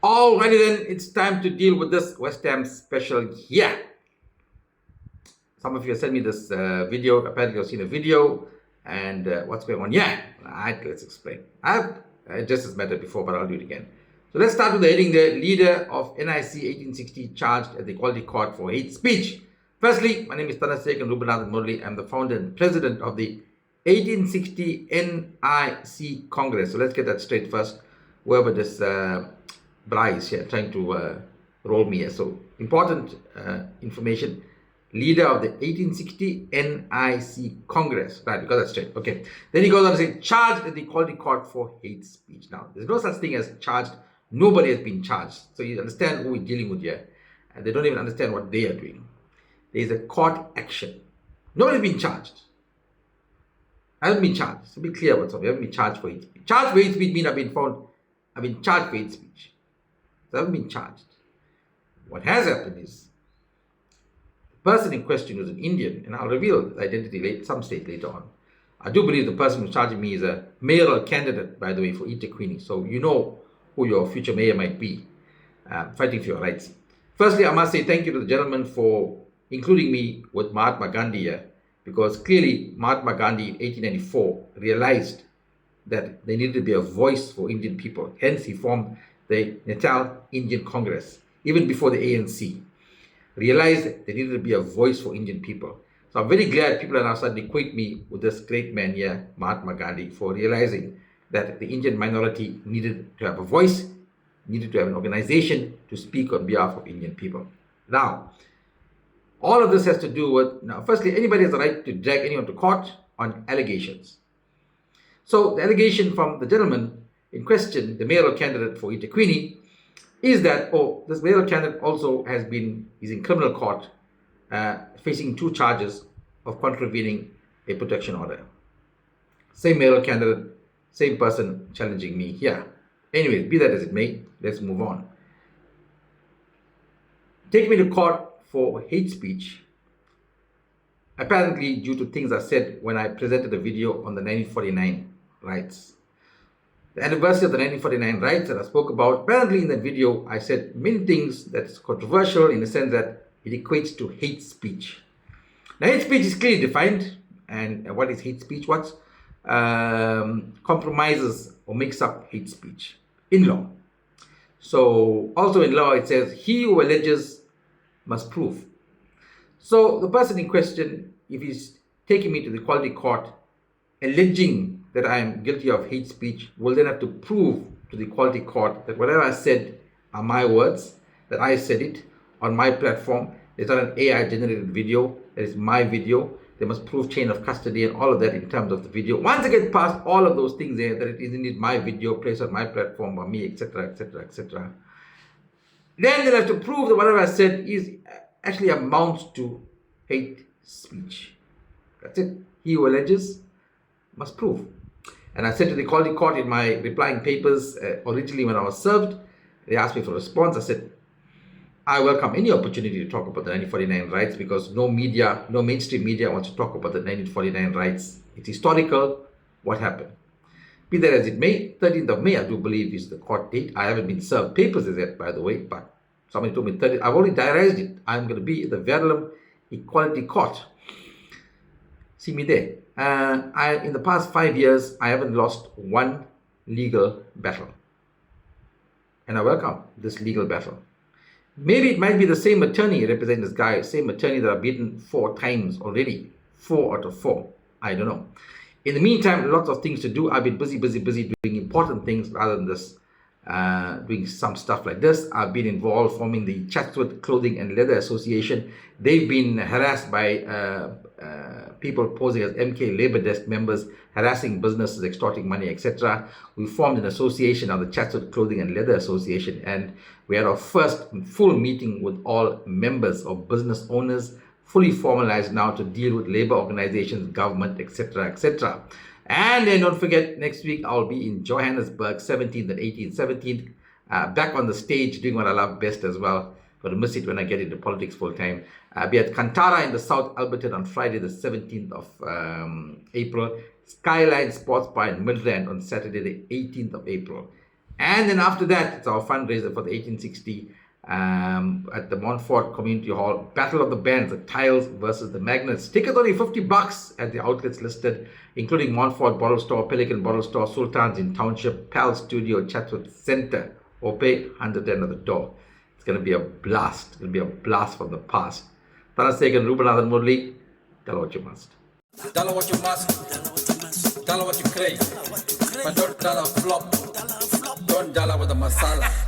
Alrighty then, it's time to deal with this West Ham special here. Some of you have sent me this video. Apparently you've seen a video, and what's going on? Yeah, alright, let's explain. I've addressed this matter before, but I'll do it again. So let's start with the heading there. Leader of NIC 1860 charged at the Equality Court for hate speech. Firstly, my name is Thanasekaran Rubanathan Murali. I'm the founder and president of the 1860 NIC Congress. So let's get that straight first. Whoever this Bryce here trying to roll me here. So important information. Leader of the 1860 NIC Congress. Right, we got that straight. Okay. Then he goes on to say, charged at the Equality Court for hate speech. Now, there's no such thing as charged. Nobody has been charged. So you understand who we're dealing with here. And they don't even understand what they are doing. There is a court action. Nobody's been charged. I haven't been charged. So be clear what's up. I haven't been charged for hate speech. Charged for hate speech means I've been charged for hate speech. So I haven't been charged. What has happened is the person in question was an Indian, and I'll reveal the identity some stage later on. I do believe the person who's charging me is a mayoral candidate, by the way, for eThekwini. So you know who your future mayor might be, fighting for your rights. Firstly, I must say thank you to the gentleman for including me with Mahatma Gandhi here, because clearly Mahatma Gandhi in 1894 realized that there needed to be a voice for Indian people. Hence, he formed the Natal Indian Congress, even before the ANC. Realized that there needed to be a voice for Indian people. So I'm very glad people are now starting to equate me with this great man here, Mahatma Gandhi, for realizing that the Indian minority needed to have a voice, needed to have an organization to speak on behalf of Indian people. Now, all of this has to do with, firstly, anybody has the right to drag anyone to court on allegations. So the allegation from the gentleman in question, the mayoral candidate for eThekwini, is that, this mayoral candidate also is in criminal court, facing 2 charges of contravening a protection order. Same mayoral candidate, same person challenging me here. Anyways, be that as it may, let's move on. Take me to court for hate speech, apparently due to things I said when I presented a video on the 1949 rights. The anniversary of the 1949 rights that I spoke about, apparently in that video I said many things that's controversial in the sense that it equates to hate speech. Now, hate speech is clearly defined, and what is hate speech? What compromises or makes up hate speech in law. So also in law it says, he who alleges must prove. So the person in question, if he's taking me to the Equality Court alleging that I am guilty of hate speech, will then have to prove to the Equality Court that whatever I said are my words, that I said it on my platform. It's not an AI generated video, that is my video. They must prove chain of custody and all of that in terms of the video. Once I get past all of those things there, that it is indeed my video placed on my platform by me, etc., etc., etc., then they'll have to prove that whatever I said is actually amounts to hate speech. That's it. He who alleges must prove. And I said to the Equality Court in my replying papers, originally when I was served, they asked me for a response. I said, I welcome any opportunity to talk about the 1949 rights, because no mainstream media wants to talk about the 1949 rights. It's historical, what happened. Be that as it may, 13th of May, I do believe, is the court date. I haven't been served papers as yet, by the way, but somebody told me 30th. I've already diarized it. I'm going to be at the Verulam Equality Court. See me there. In the past 5 years, I haven't lost one legal battle. And I welcome this legal battle. Maybe it might be the same attorney representing this guy, same attorney that I've beaten 4 times already. 4 out of 4. I don't know. In the meantime, lots of things to do. I've been busy doing important things rather than this, doing some stuff like this. I've been involved forming the Chatsworth Clothing and Leather Association. They've been harassed by people posing as MK Labour Desk members, harassing businesses, extorting money, etc. We formed an association of the Chatsworth Clothing and Leather Association, and we had our first full meeting with all members of business owners, fully formalized now to deal with labor organizations, government, etc., etc. And then don't forget, next week I'll be in Johannesburg, 17th and 18th. 17th, back on the stage doing what I love best as well. Gonna miss it when I get into politics full time. I'll be at Kantara in the South Alberton on Friday the 17th of April. Skyline Sports Bar in Midrand on Saturday the 18th of April. And then after that, it's our fundraiser for the 1860 at the Montfort Community Hall. Battle of the Bands, the Tiles versus the Magnets. Tickets only $50 at the outlets listed, including Montfort Bottle Store, Pelican Bottle Store, Sultans in Township, Pal Studio, Chatsworth Center, or pay 100 at the door. It's going to be a blast. It's going to be a blast from the past. Tanasegan, Rubanathan Murli, tell what you must. Tell what you must. Tell what you crave. But don't tell a flop. Don't dollar with the masala.